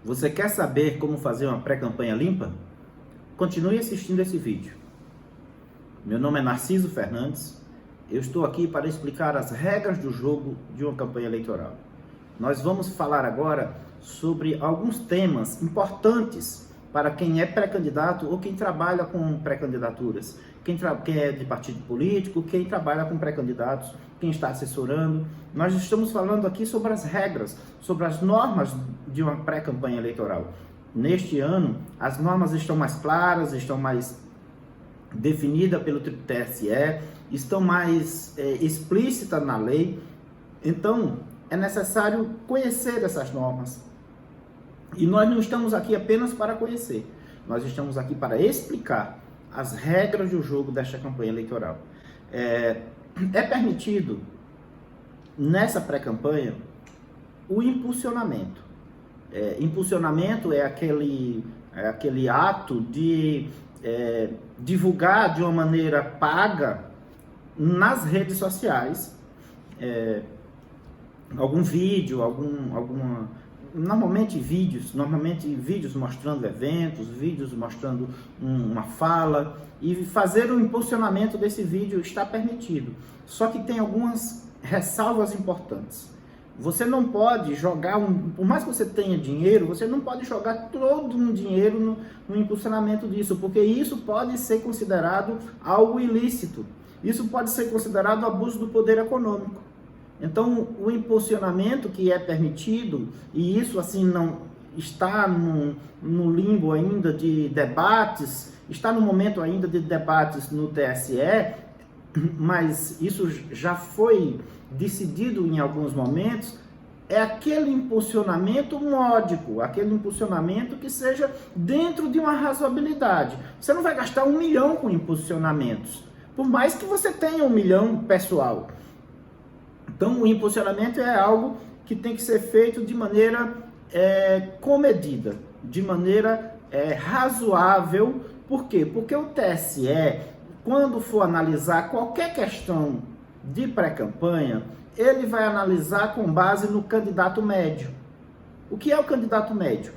Você quer saber como fazer uma pré-campanha limpa? Continue assistindo esse vídeo. Meu nome é Narciso Fernandes. Eu estou aqui para explicar as regras do jogo de uma campanha eleitoral. Nós vamos falar agora sobre alguns temas importantes para quem é pré-candidato ou quem trabalha com pré-candidaturas, quem é de partido político, quem trabalha com pré-candidatos, quem está assessorando. Nós estamos falando aqui sobre as regras, sobre as normas de uma pré-campanha eleitoral. Neste ano, as normas estão mais claras, estão mais definidas pelo TSE, estão mais explícitas na lei. Então, é necessário conhecer essas normas. E nós não estamos aqui apenas para conhecer, nós estamos aqui para explicar as regras do jogo desta campanha eleitoral. É permitido, nessa pré-campanha, o impulsionamento. Impulsionamento é aquele ato de divulgar de uma maneira paga nas redes sociais algum vídeo, normalmente vídeos mostrando eventos, vídeos mostrando uma fala, e fazer o impulsionamento desse vídeo está permitido. Só que tem algumas ressalvas importantes. Você não pode jogar, por mais que você tenha dinheiro, você não pode jogar todo um dinheiro no impulsionamento disso, porque isso pode ser considerado algo ilícito. Isso pode ser considerado abuso do poder econômico. Então, o impulsionamento que é permitido, e isso assim não está no limbo ainda de debates, está no momento ainda de debates no TSE, mas isso já foi decidido em alguns momentos, é aquele impulsionamento módico, aquele impulsionamento que seja dentro de uma razoabilidade. Você não vai gastar 1 milhão com impulsionamentos, por mais que você tenha 1 milhão pessoal. Então, o impulsionamento é algo que tem que ser feito de maneira comedida, de maneira razoável. Por quê? Porque o TSE, quando for analisar qualquer questão de pré-campanha, ele vai analisar com base no candidato médio. O que é o candidato médio?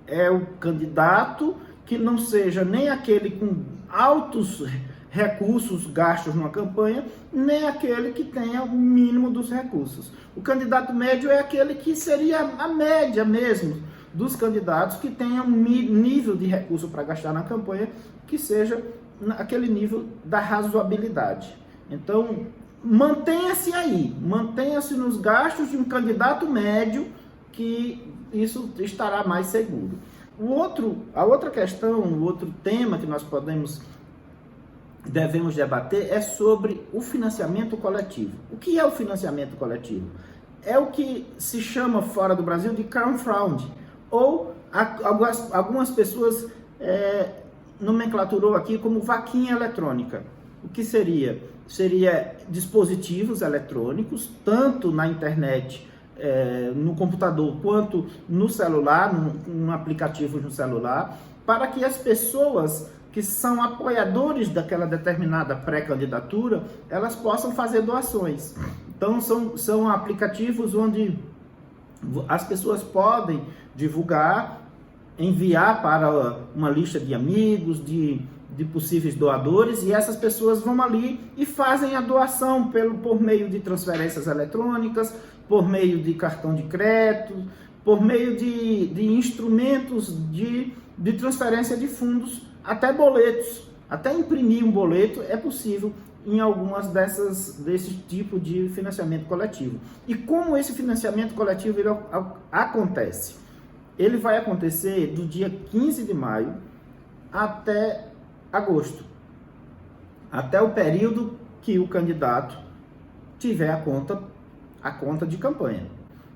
É o candidato que não seja nem aquele com altos recursos gastos numa campanha, nem aquele que tenha o mínimo dos recursos. O candidato médio é aquele que seria a média mesmo dos candidatos que tenham um nível de recurso para gastar na campanha que seja aquele nível da razoabilidade. Então, mantenha-se aí, mantenha-se nos gastos de um candidato médio, que isso estará mais seguro. A outra questão, o outro tema que nós devemos debater é sobre o financiamento coletivo. O que é o financiamento coletivo? É o que se chama fora do Brasil de crowdfunding, ou algumas pessoas nomenclaturou aqui como vaquinha eletrônica. O que seria? Seria dispositivos eletrônicos, tanto na internet, no computador, quanto no celular, num aplicativo no celular, para que as pessoas que são apoiadores daquela determinada pré-candidatura, elas possam fazer doações. Então, são aplicativos onde as pessoas podem divulgar, enviar para uma lista de amigos, de possíveis doadores, e essas pessoas vão ali e fazem a doação por meio de transferências eletrônicas, por meio de cartão de crédito, por meio de instrumentos de transferência de fundos, até boletos, até imprimir um boleto é possível em algumas desse tipo de financiamento coletivo. E como esse financiamento coletivo acontece? Ele vai acontecer do dia 15 de maio até agosto, até o período que o candidato tiver a conta de campanha.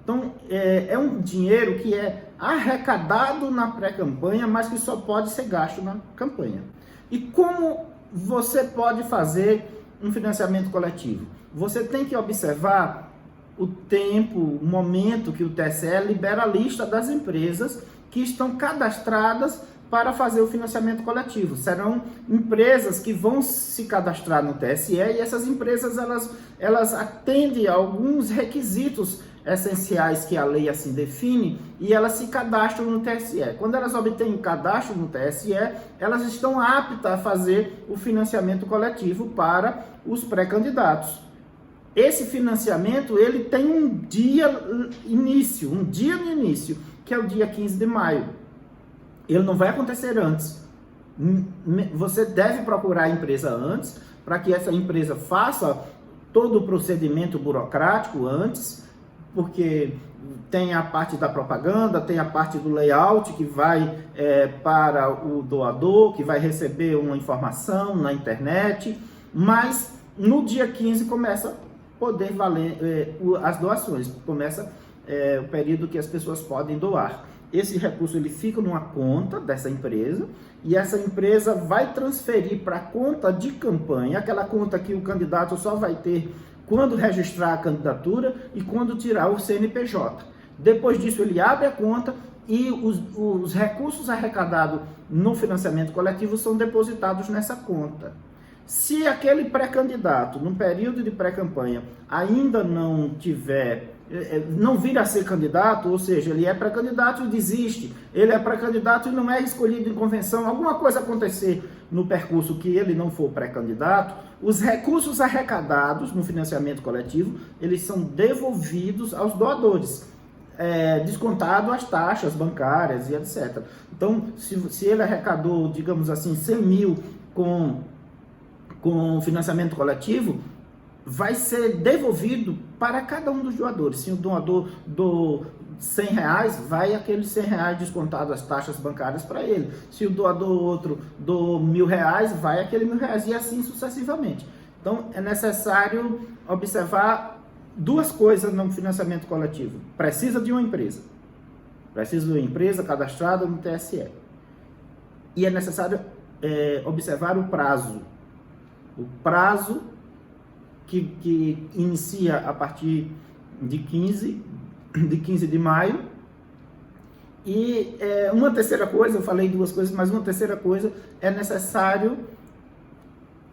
Então, é um dinheiro que é arrecadado na pré-campanha, mas que só pode ser gasto na campanha. E como você pode fazer um financiamento coletivo? Você tem que observar o tempo, o momento que o TSE libera a lista das empresas que estão cadastradas para fazer o financiamento coletivo. Serão empresas que vão se cadastrar no TSE, e essas empresas elas atendem a alguns requisitos essenciais que a lei assim define e elas se cadastram no TSE. Quando elas obtêm o cadastro no TSE, elas estão aptas a fazer o financiamento coletivo para os pré-candidatos. Esse financiamento, ele tem um dia no início, que é o dia 15 de maio. Ele não vai acontecer antes. Você deve procurar a empresa antes, para que essa empresa faça todo o procedimento burocrático antes, porque tem a parte da propaganda, tem a parte do layout que vai para o doador, que vai receber uma informação na internet, mas no dia 15 começa a poder valer as doações, começa o período que as pessoas podem doar. Esse recurso ele fica numa conta dessa empresa e essa empresa vai transferir para a conta de campanha, aquela conta que o candidato só vai ter quando registrar a candidatura e quando tirar o CNPJ. Depois disso ele abre a conta e os recursos arrecadados no financiamento coletivo são depositados nessa conta. Se aquele pré-candidato, no período de pré-campanha, ainda não vir a ser candidato, ou seja, ele é pré-candidato e desiste, ele é pré-candidato e não é escolhido em convenção, alguma coisa acontecer no percurso que ele não for pré-candidato, os recursos arrecadados no financiamento coletivo, eles são devolvidos aos doadores, descontado as taxas bancárias e etc. Então, se ele arrecadou, digamos assim, 100 mil com financiamento coletivo, vai ser devolvido para cada um dos doadores. Se o doador doou R$100, vai aqueles R$100 descontado as taxas bancárias para ele. Se o doador outro doou R$1.000, vai aquele R$1.000 e assim sucessivamente. Então é necessário observar duas coisas no financiamento coletivo. Precisa de uma empresa cadastrada no TSE. E é necessário observar o prazo. O prazo que inicia a partir de 15 de maio. E uma terceira coisa, eu falei duas coisas, mas uma terceira coisa, é necessário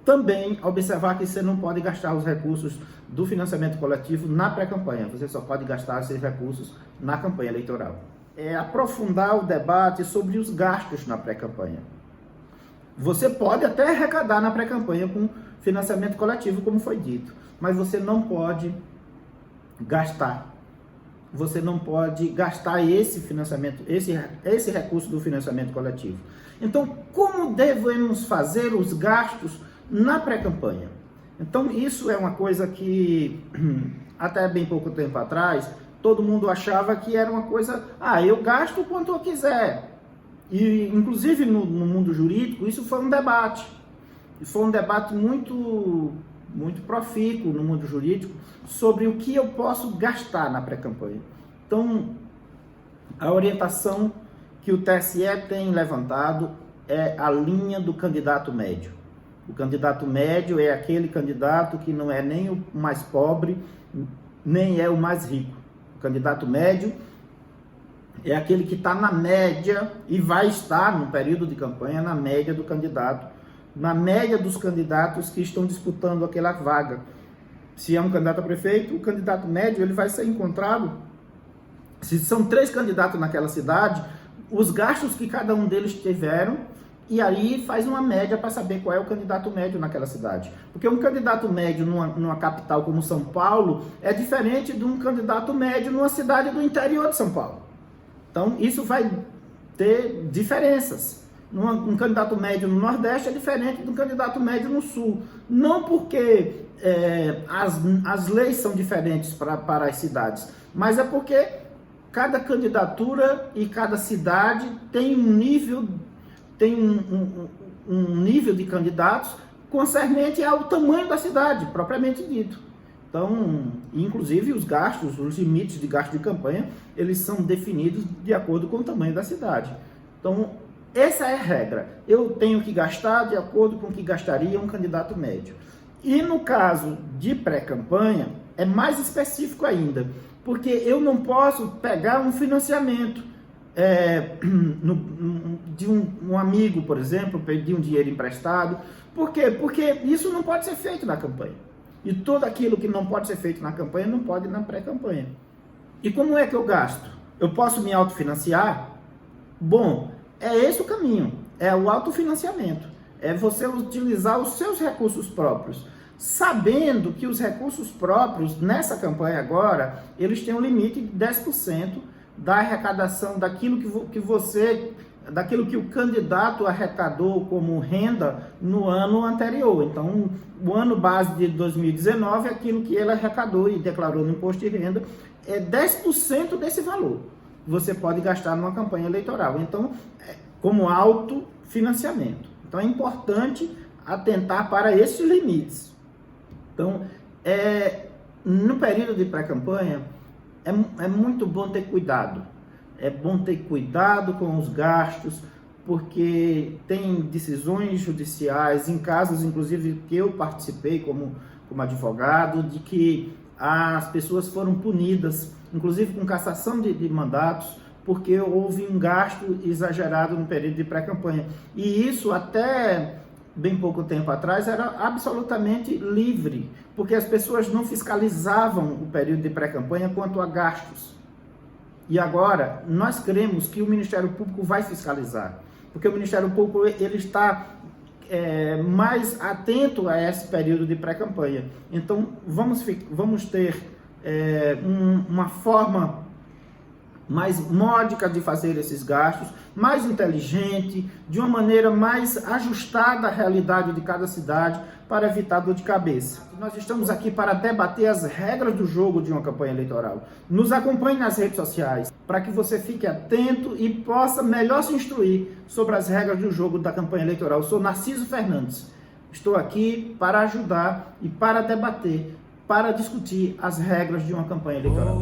também observar que você não pode gastar os recursos do financiamento coletivo na pré-campanha, você só pode gastar esses recursos na campanha eleitoral. Aprofundar o debate sobre os gastos na pré-campanha. Você pode até arrecadar na pré-campanha com financiamento coletivo, como foi dito, mas você não pode gastar. Você não pode gastar esse financiamento, esse recurso do financiamento coletivo. Então, como devemos fazer os gastos na pré-campanha? Então, isso é uma coisa que, até bem pouco tempo atrás, todo mundo achava que era uma coisa, eu gasto quanto eu quiser. E, inclusive, no mundo jurídico, isso foi um debate. E foi um debate muito profícuo no mundo jurídico sobre o que eu posso gastar na pré-campanha. Então, a orientação que o TSE tem levantado é a linha do candidato médio. O candidato médio é aquele candidato que não é nem o mais pobre, nem é o mais rico. O candidato médio é aquele que está na média e vai estar no período de campanha na média do candidato, na média dos candidatos que estão disputando aquela vaga. Se é um candidato a prefeito, o candidato médio ele vai ser encontrado. Se são 3 candidatos naquela cidade, os gastos que cada um deles tiveram, e aí faz uma média para saber qual é o candidato médio naquela cidade. Porque um candidato médio numa capital como São Paulo é diferente de um candidato médio numa cidade do interior de São Paulo. Então, isso vai ter diferenças. Um candidato médio no Nordeste é diferente de um candidato médio no Sul. Não porque as leis são diferentes para as cidades, mas é porque cada candidatura e cada cidade tem um nível de candidatos concernente ao tamanho da cidade, propriamente dito. Então, inclusive os gastos, os limites de gasto de campanha, eles são definidos de acordo com o tamanho da cidade. Então, essa é a regra. Eu tenho que gastar de acordo com o que gastaria um candidato médio. E no caso de pré-campanha, é mais específico ainda, porque eu não posso pegar um financiamento de um amigo, por exemplo, pedir um dinheiro emprestado. Por quê? Porque isso não pode ser feito na campanha. E tudo aquilo que não pode ser feito na campanha, não pode na pré-campanha. E como é que eu gasto? Eu posso me autofinanciar? Bom, é esse o caminho, é o autofinanciamento. É você utilizar os seus recursos próprios, sabendo que os recursos próprios, nessa campanha agora, eles têm um limite de 10% da arrecadação daquilo daquilo que o candidato arrecadou como renda no ano anterior. Então, o ano base de 2019, aquilo que ele arrecadou e declarou no imposto de renda, é 10% desse valor. Você pode gastar numa campanha eleitoral. Então, como autofinanciamento. Então, é importante atentar para esses limites. Então, no período de pré-campanha, é muito bom ter cuidado. É bom ter cuidado com os gastos, porque tem decisões judiciais, em casos, inclusive, que eu participei como advogado, de que as pessoas foram punidas, inclusive com cassação de mandatos, porque houve um gasto exagerado no período de pré-campanha. E isso, até bem pouco tempo atrás, era absolutamente livre, porque as pessoas não fiscalizavam o período de pré-campanha quanto a gastos. E agora, nós cremos que o Ministério Público vai fiscalizar, porque o Ministério Público ele está mais atento a esse período de pré-campanha. Então, vamos ter uma forma mais módica de fazer esses gastos, mais inteligente, de uma maneira mais ajustada à realidade de cada cidade, para evitar dor de cabeça. Nós estamos aqui para debater as regras do jogo de uma campanha eleitoral. Nos acompanhe nas redes sociais, para que você fique atento e possa melhor se instruir sobre as regras do jogo da campanha eleitoral. Eu sou Narciso Fernandes. Estou aqui para ajudar e para debater, para discutir as regras de uma campanha eleitoral.